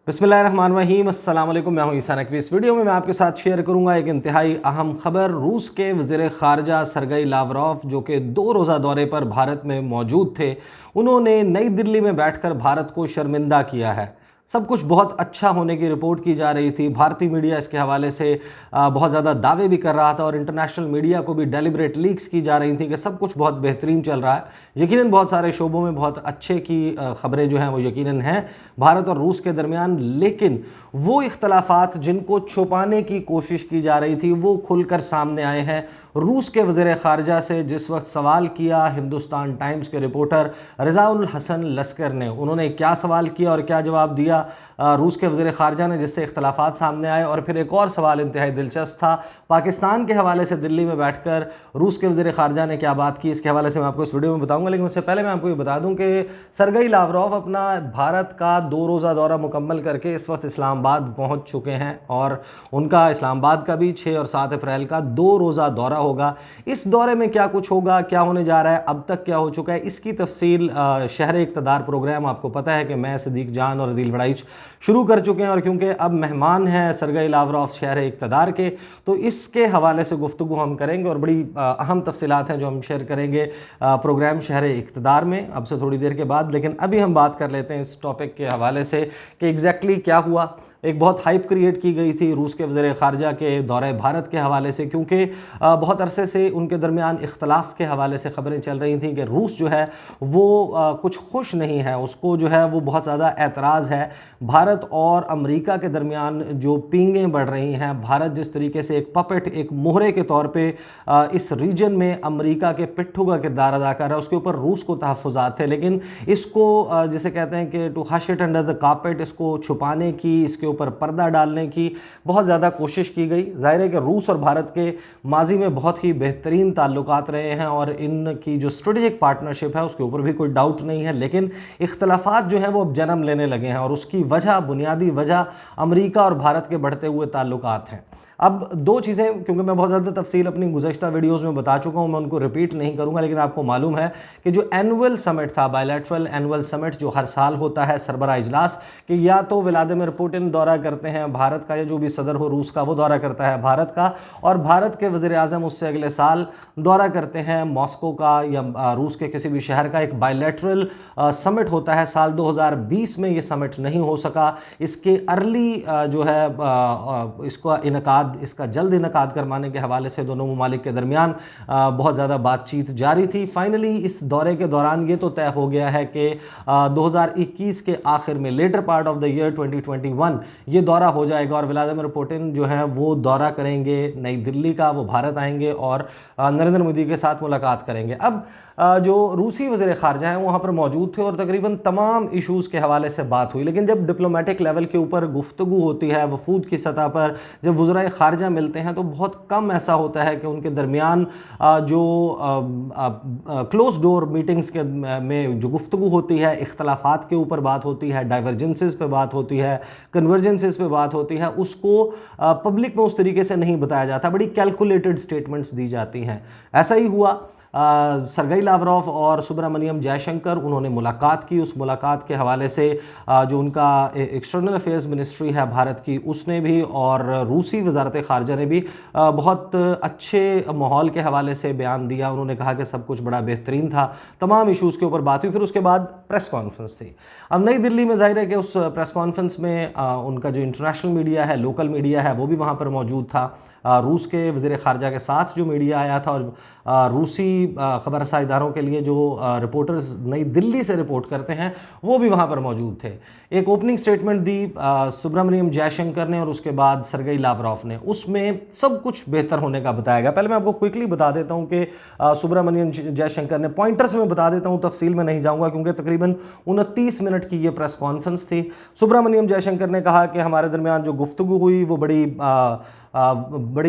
बिस्मिल्लाहिर्रहमानिर्रहीम, अस्सलाम वालेकुम। मैं हूं ईसा नकवी। इस वीडियो में मैं आपके साथ शेयर करूंगा एक इंतहाई अहम खबर। रूस के वज़ीर ख़ारजा सरगई लावरोव, जो कि 2 रोज़ा दौरे पर भारत में मौजूद थे, उन्होंने नई दिल्ली में बैठकर भारत को शर्मिंदा किया है। सब कुछ बहुत अच्छा होने की रिपोर्ट की जा रही थी। भारतीय मीडिया इसके हवाले से बहुत ज़्यादा दावे भी कर रहा था और इंटरनेशनल मीडिया को भी डेलिब्रेट लीक्स की जा रही थी कि सब कुछ बहुत बेहतरीन चल रहा है। यकीनन बहुत सारे शोबों में बहुत अच्छे की खबरें जो हैं वो यकीनन हैं भारत और रूस के दरमियान, लेकिन वो इख्तलाफात जिनको छुपाने की कोशिश की जा रही थी वो खुलकर सामने आए हैं। रूस के वज़ीर ख़ारजा से जिस वक्त सवाल किया हिंदुस्तान टाइम्स के रिपोर्टर रज़ाउल हसन लश्कर ने, उन्होंने क्या सवाल किया और क्या जवाब दिया रूस के वज़ीर ख़ारजा ने, जिससे इख्तलाफात सामने आए। और फिर एक और सवाल इंतहाई दिलचस्प था, पाकिस्तान के हवाले से दिल्ली में बैठकर रूस के वज़ीर ख़ारजा ने क्या बात की, इसके हवाले से मैं आपको इस वीडियो में बताऊंगा। लेकिन उससे पहले मैं आपको ये बता दूं कि सरगई लावरोव अपना भारत का 2 रोज़ा दौरा मुकम्मल करके इस वक्त इस्लामाबाद पहुंच चुके हैं और उनका इस्लामाबाद का भी 6 और 7 अप्रैल का 2 रोज़ा दौरा होगा। इस दौरे में क्या कुछ होगा, क्या होने जा रहा है, अब तक क्या हो चुका है, इसकी तफसील शहर इक़्तिदार प्रोग्राम, आपको पता है कि मैं सिद्दीक जान और अदील बड़ाइच शुरू कर चुके हैं। और क्योंकि अब मेहमान हैं सरगई लावरोव शहर इक़्तिदार के, तो इसके हवाले से गुफ्तगू हम करेंगे और बड़ी अहम तफसीलात हैं जो हम शेयर करेंगे प्रोग्राम शहर इक़्तिदार में अब से थोड़ी देर के बाद। लेकिन अभी हम बात कर लेते हैं इस टॉपिक के हवाले से कि एग्जैक्टली क्या हुआ। एक बहुत हाइप क्रिएट की गई थी रूस के वज़ीर ख़ारजा के दौरे भारत के हवाले से, क्योंकि बहुत अरसे से उनके दरमियान इख्तलाफ के हवाले से ख़बरें चल रही थी कि रूस जो है वो कुछ खुश नहीं है, उसको जो है वो बहुत ज़्यादा एतराज़ है। भारत और अमेरिका के दरमियान जो पींगें बढ़ रही हैं, भारत जिस तरीके से एक पपेट, एक मोहरे के तौर पर इस रीजन में अमेरिका के पिट्ठू का किरदार अदा कर रहा है, उसके ऊपर रूस को तहफ़्फ़ुज़ात थे। लेकिन इसको जिसे कहते हैं कि to hush it under the carpet, इसको छुपाने की, इसके ऊपर पर्दा डालने की बहुत ज़्यादा कोशिश की गई। जाहिर है कि रूस और भारत के माजी में बहुत ही बेहतरीन ताल्लुकात रहे हैं और इनकी जो स्ट्रेटेजिक पार्टनरशिप है उसके ऊपर भी कोई डाउट नहीं है। लेकिन इख्तलाफात जो हैं वो अब जन्म लेने लगे हैं और उसकी वजह, बुनियादी वजह अमेरिका और भारत के बढ़ते हुए ताल्लुकात हैं। अब दो चीज़ें, क्योंकि मैं बहुत ज़्यादा तफसील अपनी गुज़श्ता वीडियोज़ में बता चुका हूँ, मैं उनको रिपीट नहीं करूँगा। लेकिन आपको मालूम है कि जो एनुअल समिट था, बायलैटरल एनुअल समिट जो हर साल होता है, सरबरा इजलास, कि या तो व्लादिमीर पुतिन दौरा करते हैं भारत का, या जो भी सदर हो रूस का वो दौरा करता है भारत का, और भारत के वज़ीर आज़म उससे अगले साल दौरा करते हैं मॉस्को का या रूस के किसी भी शहर का। एक बायलैटरल समिट होता है। साल 2020 में ये समिट नहीं हो सका। इसके अर्ली जो है इसका जल्द इनकाद करवाने के हवाले से दोनों ममालिक के दरमियान बहुत ज़्यादा बातचीत जारी थी। फाइनली इस दौरे के दौरान ये तो तय हो गया है कि 2021 के आखिर में, latter part of the year 2021, ये दौरा हो जाएगा और व्लादिमीर पुतिन जो है वो दौरा करेंगे नई दिल्ली का, वो भारत आएंगे और नरेंद्र मोदी के साथ मुलाकात करेंगे। अब जो रूसी वज़ीर ख़ारजा हैं वहाँ पर मौजूद थे और तकरीबन तमाम इशूज़ के हवाले से बात हुई। लेकिन जब डिप्लोमेटिक लेवल के ऊपर गुफ्तगू होती है, वफूद की सतह पर जब वज़ीर ख़ारजा मिलते हैं, तो बहुत कम ऐसा होता है कि उनके दरमियान जो क्लोज डोर मीटिंग्स के में जो गुफ्तगू होती है, इख्तलाफात के ऊपर बात होती है, डाइवर्जेंसेस पे बात होती है, कन्वर्जेंसेस पे बात होती है, उसको पब्लिक में उस तरीके से नहीं बताया जाता, बड़ी कैलकुलेटेड स्टेटमेंट्स दी जाती हैं। ऐसा ही हुआ। सरगई लावरोव और सुब्रमण्यम जयशंकर, उन्होंने मुलाकात की। उस मुलाकात के हवाले से जो उनका एक्सटर्नल अफेयर्स मिनिस्ट्री है भारत की, उसने भी और रूसी वजारत ख़ारजा ने भी बहुत अच्छे माहौल के हवाले से बयान दिया। उन्होंने कहा कि सब कुछ बड़ा बेहतरीन था, तमाम इशूज़ के ऊपर बात हुई। फिर उसके बाद प्रेस कॉन्फ्रेंस थी। अब नई दिल्ली में जाहिर है कि उस प्रेस कॉन्फ्रेंस में उनका जो इंटरनेशनल मीडिया है, लोकल मीडिया है, वो भी वहाँ पर मौजूद था। रूस के वज़ीर ख़ारजा के साथ जो मीडिया आया था और रूसी ख़बर रसाई इदारों के लिए जो रिपोर्टर्स नई दिल्ली से रिपोर्ट करते हैं, वो भी वहाँ पर मौजूद थे। एक ओपनिंग स्टेटमेंट दी सुब्रमण्यम जयशंकर ने और उसके बाद सरगई लावरोव ने। उसमें सब कुछ बेहतर होने का बताया गया। पहले मैं आपको क्विकली बता देता हूँ कि सुब्रमण्यम जयशंकर ने, पॉइंटर्स में बता देता हूँ, तफसील में नहीं जाऊँगा क्योंकि तकरीबन 29 मिनट की ये प्रेस कॉन्फ्रेंस थी। सुब्रमण्यम जयशंकर ने कहा कि हमारे दरमियान जो गुफ्तगू हुई वो बड़ी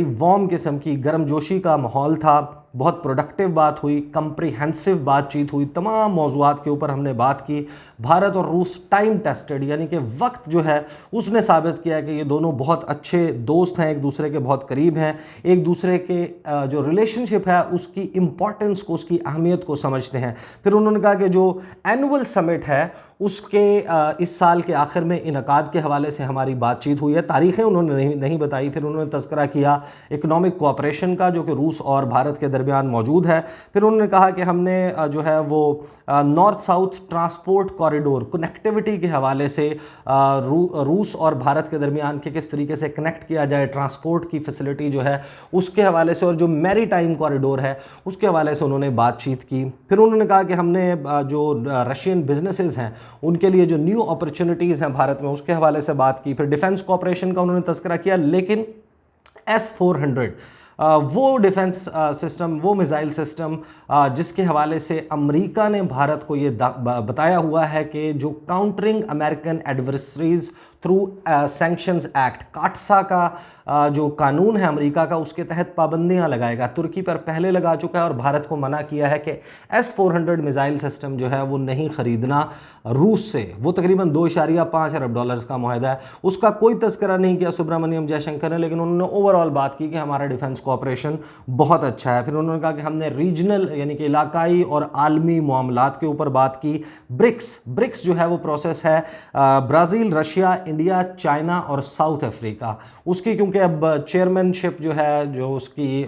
वार्म किस्म की, गर्मजोशी का माहौल था, बहुत प्रोडक्टिव बात हुई, कंप्रीहेंसिव बातचीत हुई, तमाम मौज़ूआत के ऊपर हमने बात की। भारत और रूस टाइम टेस्टेड, यानी कि वक्त जो है उसने साबित किया कि ये दोनों बहुत अच्छे दोस्त हैं, एक दूसरे के बहुत करीब हैं, एक दूसरे के जो रिलेशनशिप है उसकी इम्पॉर्टेंस को, उसकी अहमियत को समझते हैं। फिर उन्होंने कहा कि जो एनुअल समिट है उसके इस साल के आखिर में इनकाद के हवाले से हमारी बातचीत हुई है। तारीखें उन्होंने नहीं बताई। फिर उन्होंने तज़किरा किया इकनॉमिक कोऑपरेशन का जो कि रूस और भारत के दरमियान मौजूद है। फिर उन्होंने कहा कि हमने जो है वो north south transport corridor connectivity के हवाले से रूस और भारत के दरमियान के किस तरीके से कनेक्ट किया जाए, ट्रांसपोर्ट की फैसिलिटी जो है उसके हवाले से, और जो मैरी टाइम कॉरिडोर है उसके हवाले से उन्होंने बातचीत की। फिर उन्होंने कहा कि हमने जो रशियन बिजनेसेस हैं उनके लिए जो न्यू अपॉर्चुनिटीज़ हैं भारत में उसके हवाले से बात की। फिर डिफेंस कॉपरेशन का उन्होंने तज़किरा किया। लेकिन S-400 वो डिफेंस सिस्टम, वो मिसाइल सिस्टम जिसके हवाले से अमेरिका ने भारत को ये बताया हुआ है कि जो countering American adversaries through sanctions act, काटसा का जो कानून है अमेरिका का, उसके तहत पाबंदियां लगाएगा। तुर्की पर पहले लगा चुका है और भारत को मना किया है कि S-400 मिसाइल सिस्टम जो है वो नहीं ख़रीदना रूस से। वो तकरीबन $2.5 अरब का मुआहदा है। उसका कोई तज़किरा नहीं किया सुब्रमण्यम जयशंकर ने, लेकिन उन्होंने ओवरऑल बात की कि हमारा डिफेंस कोऑपरेशन बहुत अच्छा है। फिर उन्होंने कहा कि हमने रीजनल यानी कि इलाकाई और आलमी मामलात के ऊपर बात की। ब्रिक्स जो है वो प्रोसेस है ब्राज़ील, रशिया, इंडिया, चाइना और साउथ अफ्रीका, उसकी क्योंकि अब चेयरमैनशिप जो है, जो उसकी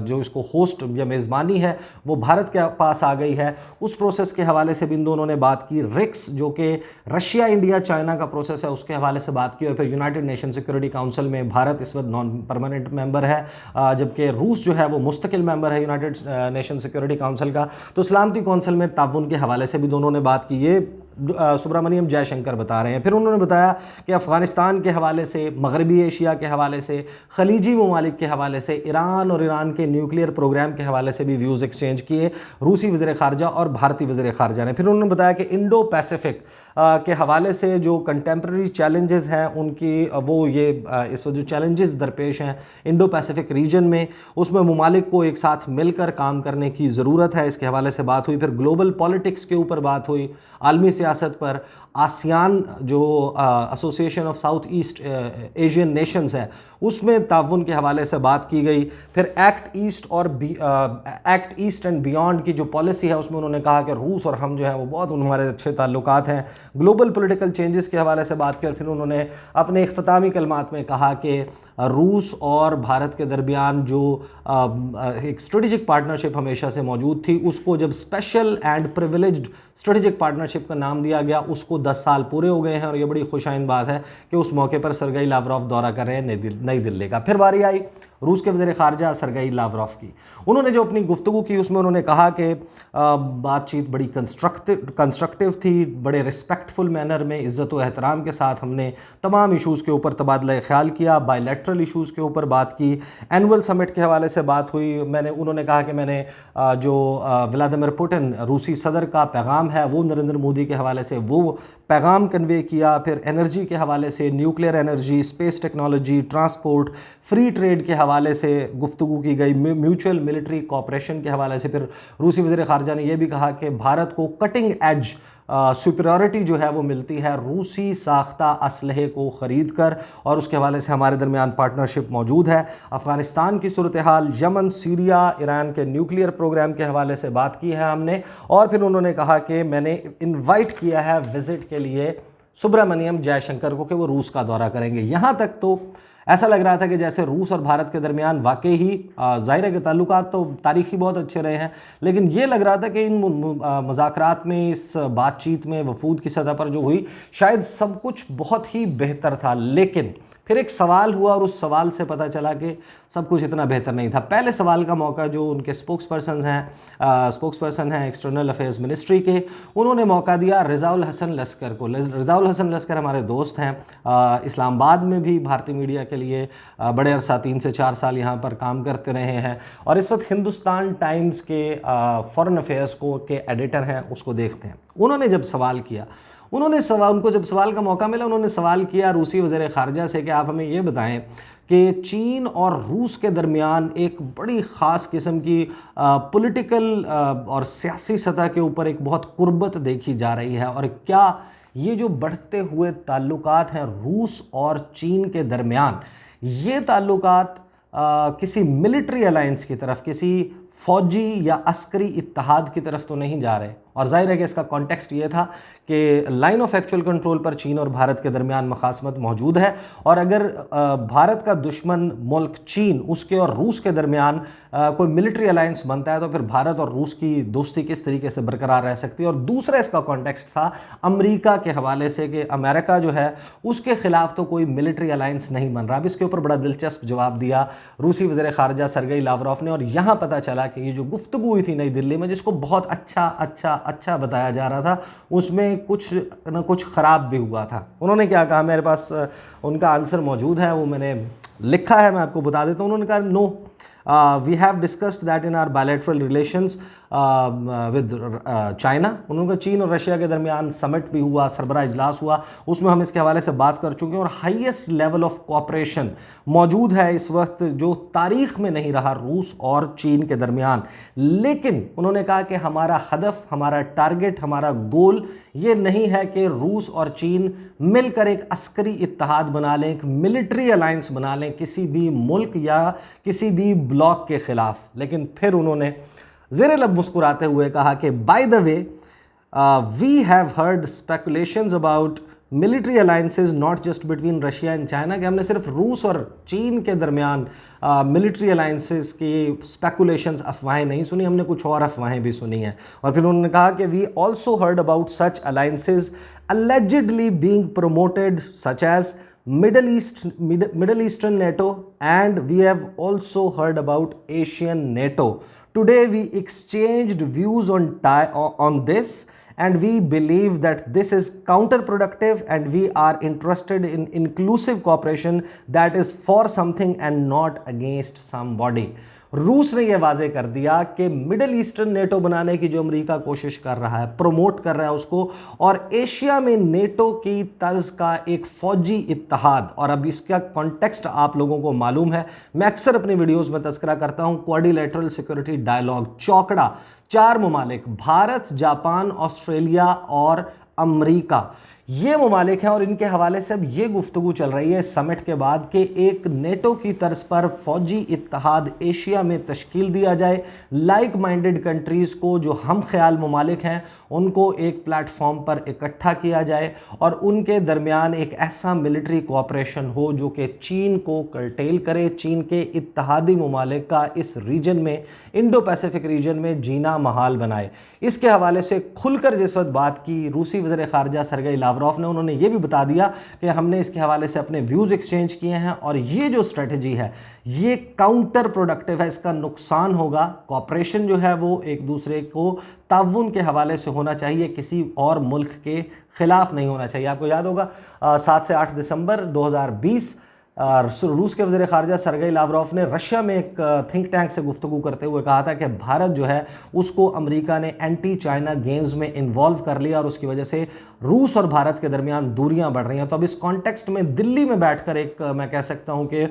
जो इसको होस्ट या मेज़बानी है वो भारत के पास आ गई है। उस प्रोसेस के हवाले से भी इन दोनों ने बात की। रिक्स जो कि रशिया, इंडिया, चाइना का प्रोसेस है उसके हवाले से बात की। और फिर यूनाइटेड नेशन सिक्योरिटी काउंसिल में भारत इस वक्त नॉन परमानेंट मेंबर है, जबकि रूस जो है वो मुस्तकिल मेंबर है यूनाइटेड नेशन सिक्योरिटी काउंसिल का। तो सलामती कौंसिल में ताउन के हवाले से भी दोनों ने बात की। ये सुब्रमण्यम जयशंकर बता रहे हैं। फिर उन्होंने बताया कि अफ़गानिस्तान के हवाले से, मगरबी एशिया के हवाले से, खलीजी ममालिक के हवाले से, ईरान और ईरान के न्यूक्लियर प्रोग्राम के हवाले से भी व्यूज़ एक्सचेंज किए रूसी वज़ीर ख़ारजा और भारतीय वज़ीर ख़ारजा ने। फिर उन्होंने बताया कि इंडो पैसिफिक के हवाले से जो कंटेम्प्रेरी चैलेंजेस हैं उनकी, वो ये इस वक्त जो चैलेंजेस दरपेश हैं इंडो पैसिफिक रीजन में, उसमें ममालिक को एक साथ मिलकर काम करने की ज़रूरत है, इसके हवाले से बात हुई। फिर ग्लोबल पॉलिटिक्स के ऊपर बात हुई, आलमी सियासत पर। आसियान जो association of south east Asian Nations है उसमें ताउन के हवाले से बात की गई। फिर एक्ट ईस्ट एंड बियॉन्ड की जो पॉलिसी है उसमें उन्होंने कहा कि रूस और हम जो है वो बहुत हमारे अच्छे ताल्लुकात हैं। ग्लोबल पॉलिटिकल चेंजेस के हवाले से बात की। और फिर उन्होंने अपने इख्तितामी कलमात में कहा कि रूस और भारत के दरमियान जो एक स्ट्रेटेजिक पार्टनरशिप हमेशा से मौजूद थी, उसको जब special and privileged strategic partnership का नाम दिया गया, उसको 10 साल पूरे हो गए हैं। और ये बड़ी खुशाइन बात है कि उस मौके पर सरगई लावरोव दौरा कर रहे हैं नई दिल्ली का। फिर बारी आई रूस के वज़ीर ख़ारजा सरगई लावरोव की। उन्होंने जो अपनी गुफ्तगू की उसमें उन्होंने कहा कि बातचीत बड़ी कंस्ट्रक्टिव थी, बड़े रिस्पेक्टफुल मैनर में, इज़्ज़त व एहतराम के साथ हमने तमाम इशूज़ के ऊपर तबादला ख्याल किया, बायलैटरल इशूज़ के ऊपर बात की। एनुअल समिट के हवाले से बात हुई। उन्होंने कहा कि मैंने जो व्लादिमीर पुतिन रूसी सदर का पैगाम है वो नरेंद्र मोदी के हवाले से वो पैगाम कन्वे किया। फिर एनर्जी के हवाले से, nuclear energy, space technology, transport, free trade के हवाले से गुफ्तगू की गई। म्यूचुअल मिलिट्री कोऑपरेशन के हवाले से फिर रूसी वज़ीर ख़ारजा ने यह भी कहा कि भारत को कटिंग एज सुपीरियॉरिटी जो है वो मिलती है रूसी साख्ता असलहे को ख़रीद कर, और उसके हवाले से हमारे दरमियान पार्टनरशिप मौजूद है। अफ़गानिस्तान की सूरत हाल, यमन, सीरिया, ईरान के न्यूक्लियर प्रोग्राम के हवाले से बात की है हमने। और फिर उन्होंने कहा कि मैंने इनवाइट किया है विज़िट के लिए सुब्रमण्यम जयशंकर को कि वो रूस का दौरा करेंगे। यहाँ तक तो ऐसा लग रहा था कि जैसे रूस और भारत के दरमियान वाकई ही ज़ाहिर है कि ताल्लुकात तो तारीख़ी बहुत अच्छे रहे हैं, लेकिन ये लग रहा था कि इन मुज़ाकरात में, इस बातचीत में वफूद की सतह पर जो हुई, शायद सब कुछ बहुत ही बेहतर था। लेकिन फिर एक सवाल हुआ और उस सवाल से पता चला कि सब कुछ इतना बेहतर नहीं था। पहले सवाल का मौका जो उनके स्पोक्सपर्सन हैं एक्सटर्नल अफेयर्स मिनिस्ट्री के, उन्होंने मौका दिया रिज़ाउल हसन लश्कर को। रिज़ाउल हसन लश्कर हमारे दोस्त हैं, इस्लामाबाद में भी भारतीय मीडिया के लिए बड़े अरसा 3 से 4 साल यहाँ पर काम करते रहे हैं, और इस वक्त हिंदुस्तान टाइम्स के फॉरेन अफेयर्स के एडिटर हैं। उसको देखते हैं। उन्होंने जब सवाल किया, उनको जब सवाल का मौका मिला, उन्होंने सवाल किया रूसी वज़ीर ख़ारजा से कि आप हमें ये बताएं कि चीन और रूस के दरमियान एक बड़ी ख़ास किस्म की पॉलिटिकल और सियासी सतह के ऊपर एक बहुत कुर्बत देखी जा रही है, और क्या ये जो बढ़ते हुए ताल्लुकात हैं रूस और चीन के दरमियान, ये ताल्लुकात किसी मिलिट्री अलायंस की तरफ, किसी फ़ौजी या अस्करी इत्तेहाद की तरफ तो नहीं जा रहे। और जाहिर है कि इसका कॉन्टेक्स्ट ये था कि लाइन ऑफ एक्चुअल कंट्रोल पर चीन और भारत के दरमियान मुखासमत मौजूद है, और अगर भारत का दुश्मन मुल्क चीन, उसके और रूस के दरमियान कोई मिलिट्री अलायंस बनता है तो फिर भारत और रूस की दोस्ती किस तरीके से बरकरार रह सकती है। और दूसरा इसका कॉन्टेक्स्ट था अमेरिका के हवाले से कि अमेरिका जो है उसके खिलाफ तो कोई मिलिट्री अलायंस नहीं बन रहा। अब इसके ऊपर बड़ा दिलचस्प जवाब दिया रूसी वज़ीर ख़ारजा सरगई लावरोफ ने, और यहाँ पता चला कि ये जो गुफ्तगू हुई थी नई दिल्ली में, जिसको बहुत अच्छा बताया जा रहा था, उसमें कुछ ना कुछ ख़राब भी हुआ था। उन्होंने क्या कहा, मेरे पास उनका आंसर मौजूद है, वो मैंने लिखा है, मैं आपको बता देता हूँ। उन्होंने कहा no, we have discussed that in our bilateral relations with China. उन्होंने चीन और रशिया के दरमियान समिट भी हुआ, सरबराह इजलास हुआ, उसमें हम इसके हवाले से बात कर चुके हैं, और हाईएस्ट लेवल ऑफ कोऑपरेशन मौजूद है इस वक्त जो तारीख में नहीं रहा रूस और चीन के दरमियान। लेकिन उन्होंने कहा कि हमारा हदफ, हमारा टारगेट, हमारा गोल ये नहीं है कि रूस और चीन मिलकर एक अस्करी इत्तेहाद बना लें, एक मिलिट्री अलायंस बना लें किसी भी मुल्क या किसी भी ब्लॉक के खिलाफ। लेकिन फिर उन्होंने ज़ेरे लब मुस्कुराते हुए कहा कि by the way we have heard speculations about military alliances not just between Russia and China, कि हमने सिर्फ रूस और चीन के दरमियान मिलिट्री अलायंसेज की स्पेकुलेशंस, अफवाहें नहीं सुनी, हमने कुछ और अफवाहें भी सुनी हैं। और फिर उन्होंने कहा कि we also heard about such alliances allegedly being promoted such as Middle Eastern NATO, and we have also heard about Asian NATO. Today we exchanged views on this, and we believe that this is counterproductive, and we are interested in inclusive cooperation that is for something and not against somebody. रूस ने यह वाजे कर दिया कि middle eastern NATO बनाने की जो अमेरिका कोशिश कर रहा है, प्रमोट कर रहा है उसको, और एशिया में नेटो की तर्ज का एक फौजी इत्तेहाद। और अब इसका कॉन्टेक्स्ट आप लोगों को मालूम है, मैं अक्सर अपनी वीडियोस में तस्करा करता हूं, क्वाड्रिलैटरल सिक्योरिटी डायलॉग, चौकड़ा, 4 ममालिक, भारत, जापान, ऑस्ट्रेलिया और अमेरिका, ये ममालिक हैं, और इनके हवाले से अब ये गुफ्तगू चल रही है इस समिट के बाद कि एक नेटो की तर्ज पर फौजी इत्तेहाद एशिया में तश्कील दिया जाए, लाइक माइंडेड कंट्रीज़ को, जो हम ख्याल ममालिक हैं, उनको एक प्लेटफॉर्म पर इकट्ठा किया जाए, और उनके दरमियान एक ऐसा मिलिट्री कोऑपरेशन हो जो कि चीन को कर्टेल करे, चीन के इत्तेहादी ममालिक का इस रीजन में, इंडो पैसिफिक रीजन में जीना महाल बनाए। इसके हवाले से खुलकर जिस वक्त बात की रूसी वज़ीर ख़ारजा सरगई लावरोफ ने, उन्होंने ये भी बता दिया कि हमने इसके हवाले से अपने व्यूज़ एक्सचेंज किए हैं, और ये जो स्ट्रेटजी है ये काउंटर प्रोडक्टिव है, इसका नुकसान होगा। कॉपरेशन जो है वो एक दूसरे को ताउन के हवाले से होना चाहिए, किसी और मुल्क के खिलाफ नहीं होना चाहिए। आपको याद होगा 7 से 8 दिसंबर 2020 रूस के वज़ीर ख़ारजा सरगई लावरोफ ने रशिया में एक थिंक टैंक से गुफ्तगू करते हुए कहा था कि भारत जो है उसको अमेरिका ने एंटी चाइना गेम्स में इन्वॉल्व कर लिया, और उसकी वजह से रूस और भारत के दरमियान दूरियां बढ़ रही हैं। तो अब इस कॉन्टेक्स्ट में दिल्ली में बैठकर एक मैं कह सकता हूं कि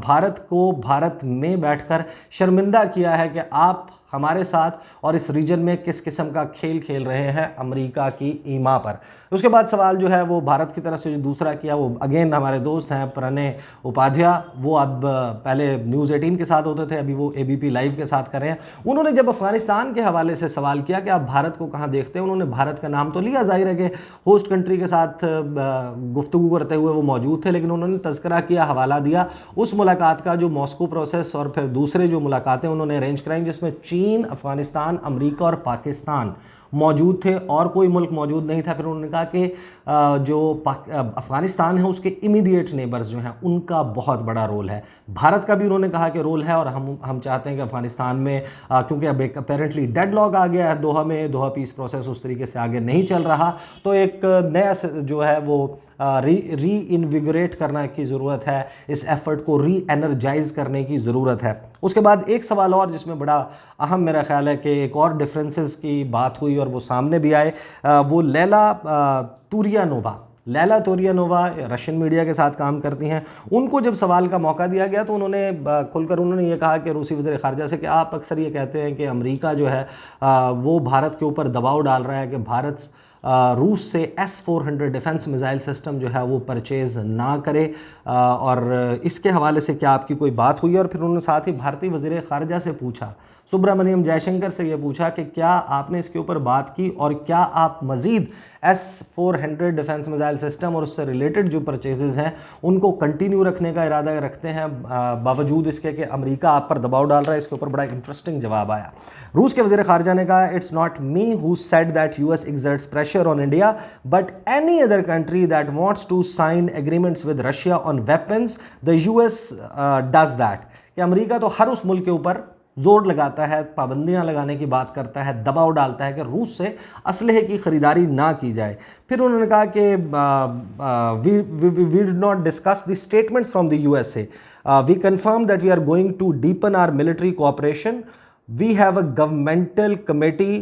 भारत को भारत में बैठकर शर्मिंदा किया है कि आप हमारे साथ और इस रीजन में किस किस्म का खेल खेल रहे हैं अमेरिका की ईमा पर। उसके बाद सवाल जो है वो भारत की तरफ से जो दूसरा किया, वो अगेन हमारे दोस्त हैं प्रणय उपाध्याय, वो अब पहले न्यूज़ 18 के साथ होते थे, अभी वो ABP लाइव के साथ कर रहे हैं। उन्होंने जब अफगानिस्तान के हवाले से सवाल किया कि आप भारत को कहाँ देखते हैं, उन्होंने भारत का नाम तो लिया, जाहिर है कि होस्ट कंट्री के साथ गुफ्तगू करते हुए वो मौजूद थे, लेकिन उन्होंने तज़किरा किया, हवाला दिया उस मुलाकात का जो मॉस्को प्रोसेस और फिर दूसरे जो मुलाकातें उन्होंने अरेंज कराई, जिसमें चीन, अफगानिस्तान, अमेरिका और पाकिस्तान मौजूद थे, और कोई मुल्क मौजूद नहीं था। फिर उन्होंने कहा कि जो अफगानिस्तान है उसके इमीडिएट नेबर्स जो हैं उनका बहुत बड़ा रोल है, भारत का भी उन्होंने कहा कि रोल है, और हम चाहते हैं कि अफगानिस्तान में क्योंकि अब एक अपेरेंटली डेडलॉक आ गया है दोहा में, दोहा पीस प्रोसेस उस तरीके से आगे नहीं चल रहा, तो एक नया जो है वो री इन्विगोरेट करने की ज़रूरत है, इस एफर्ट को री एनर्जाइज करने की ज़रूरत है। उसके बाद एक सवाल और जिसमें बड़ा अहम मेरा ख्याल है कि एक और डिफरेंसेस की बात हुई और वो सामने भी आए, वो लैला तोरियानोवा रशियन मीडिया के साथ काम करती हैं। उनको जब सवाल का मौका दिया गया तो उन्होंने खुलकर उन्होंने ये कहा कि रूसी वज़ीर ख़ारजा से कि आप अक्सर ये कहते हैं कि अमेरिका जो है वो भारत के ऊपर दबाव डाल रहा है कि भारत रूस से S-400 डिफेंस मिसाइल सिस्टम जो है वो परचेज़ ना करे। और इसके हवाले से क्या आपकी कोई बात हुई? और फिर उन्होंने साथ ही भारतीय वज़ीर ख़ारजा से पूछा, सुब्रमण्यम जयशंकर से ये पूछा कि क्या आपने इसके ऊपर बात की और क्या आप मज़ीद S-400 डिफेंस मिसाइल सिस्टम और उससे रिलेटेड जो परचेजेज़ हैं उनको कंटिन्यू रखने का इरादा रखते हैं, बावजूद इसके कि अमेरिका आप पर दबाव डाल रहा है। इसके ऊपर बड़ा इंटरेस्टिंग जवाब आया। रूस के वज़ीर ख़ारजा ने कहा, it's not me who said that US exerts pressure on India, but any other country that wants to sign agreements with Russia on weapons, the US does that। कि अमेरिका तो हर उस मुल्क के ऊपर जोर लगाता है, पाबंदियां लगाने की बात करता है, दबाव डालता है कि रूस से असलहे की खरीदारी ना की जाए। फिर उन्होंने कहा कि we did not discuss the statements from the USA, we confirm that we are going to deepen our military cooperation, we have a governmental committee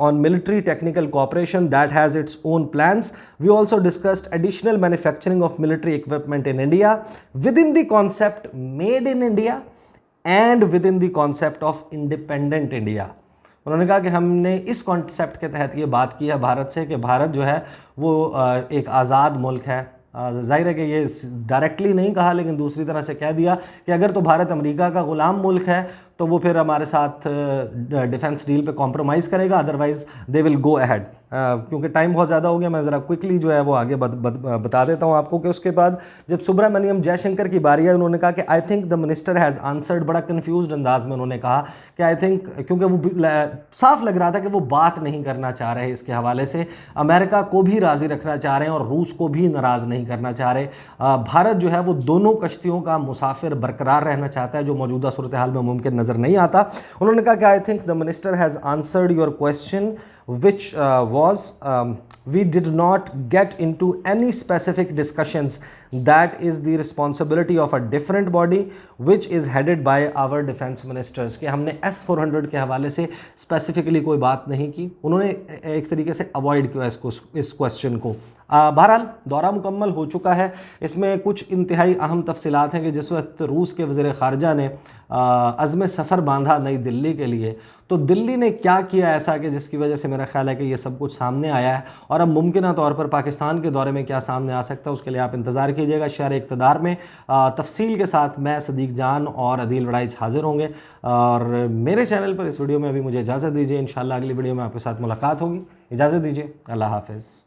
on military technical cooperation that has its own plans. We also discussed additional manufacturing of military equipment in India within the concept made in India and within the concept of independent India। उन्होंने कहा कि हमने इस concept के तहत ये बात की है भारत से कि भारत जो है वो एक आज़ाद मुल्क है। जाहिर है कि ये डायरेक्टली नहीं कहा, लेकिन दूसरी तरह से कह दिया कि अगर तो भारत अमेरिका का ग़ुलाम मुल्क है तो वो फिर हमारे साथ डिफेंस डील पे कॉम्प्रोमाइज़ करेगा, otherwise they will go ahead. क्योंकि टाइम बहुत ज़्यादा हो गया, मैं ज़रा क्विकली जो है वो आगे बता देता हूँ आपको कि उसके बाद जब सुब्रमण्यम जयशंकर की बारी आई, उन्होंने कहा कि I think the minister has answered. बड़ा कन्फ्यूज अंदाज में उन्होंने कहा कि आई थिंक, क्योंकि वो साफ लग रहा था कि वो बात नहीं करना चाह रहे इसके हवाले से, अमेरिका को भी राज़ी रखना चाह रहे हैं और रूस को भी नाराज़ नहीं करना चाह रहे। भारत जो है वो दोनों कश्तियों का मुसाफिर बरकरार रहना चाहता है, जो मौजूदा सूरत हाल में मुमकिन नज़र नहीं आता। उन्होंने कहा कि I think the minister has answered your question which was we did not get into any specific discussions, that is the responsibility of a different body which is headed by our defense ministers। कि हमने S-400 के हवाले से specifically कोई बात नहीं की। उन्होंने एक तरीके से अवॉइड किया इस क्वेश्चन को। बहरहाल दौरा मुकम्मल हो चुका है। इसमें कुछ इंतहाई अहम तफसीलात हैं कि जिस वक्त रूस के वज़ीर ख़ारजा ने अज़्म सफ़र बांधा नई दिल्ली के लिए, तो दिल्ली ने क्या किया ऐसा कि जिसकी वजह से मेरा ख्याल है कि ये सब कुछ सामने आया है। और अब मुमकिन तौर पर पाकिस्तान के दौरे में क्या सामने आ सकता है उसके लिए आप इंतज़ार कीजिएगा। शहर इक़्तिदार में तफसील के साथ मैं सदीक जान और अदील वड़ाइच हाज़िर होंगे। और मेरे चैनल पर इस वीडियो में अभी मुझे इजाज़त दीजिए। इंशाअल्लाह अगली वीडियो में आपके साथ मुलाकात होगी। इजाज़त दीजिए, अल्लाह हाफ़िज़।